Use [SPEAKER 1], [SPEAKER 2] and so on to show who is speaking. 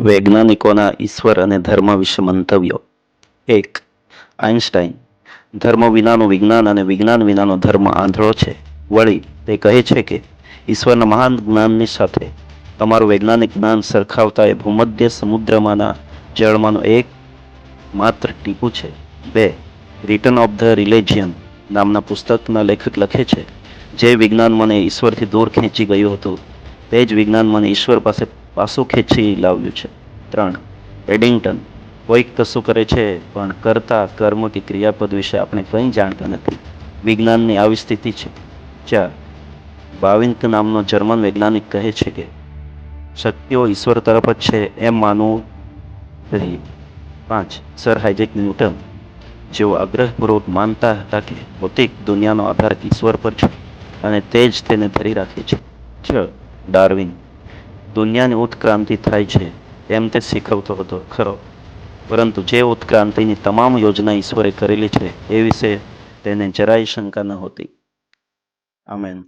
[SPEAKER 1] વૈજ્ઞાનિકોના ઈશ્વર અને ધર્મ વિશે મંતવ્યો. 1. આઇન્સ્ટાઈન: ધર્મ વિનાનું વિજ્ઞાન અને વિજ્ઞાન વિનાનો ધર્મ આંધળો છે. વળી, તે કહે છે કે ઈશ્વરના મહાન જ્ઞાનની સાથે તમારું વૈજ્ઞાનિક જ્ઞાન સરખાવતા એ ભૂમધ્ય સમુદ્રમાંના જળમાંનું એક માત્ર ટીપું છે. 2. રિટર્ન ઓફ ધ રિલિજિયન નામના પુસ્તકના લેખક લખે છે, જે વિજ્ઞાન મને ઈશ્વરથી દૂર ખેંચી ગયું હતું, તે જ વિજ્ઞાન મને ઈશ્વર પાસે પાછું ખેંચી લાવ્યું છે. 3. એડિંગ્ટન: કોઈક કશું કરે છે, પણ કરતા કર્મ કે ક્રિયાપદ વિશે આપણે કંઈ જાણતા નથી. વિજ્ઞાનની આવી સ્થિતિ છે. 4. બાવિન્ક નામનો જર્મન વૈજ્ઞાનિક કહે છે કે શક્તિઓ ઈશ્વર તરફ જ છે એમ માનવું જોઈએ. 5. સર આઇઝેક ન્યૂટન: જેઓ આગ્રહપૂર્વક માનતા હતા કે ભૌતિક દુનિયાનો આધાર ઈશ્વર પર છે અને તે જ તેને ધરી રાખે છે. 6. ડાર્વિન: દુનિયાની ઉત્ક્રાંતિ થાય છે એમ તે શીખવતો હતો ખરો, પરંતુ જે ઉત્ક્રાંતિની તમામ યોજના ઈશ્વરે કરેલી છે એ વિશે તેને જરાય શંકા નહોતી. આમેન.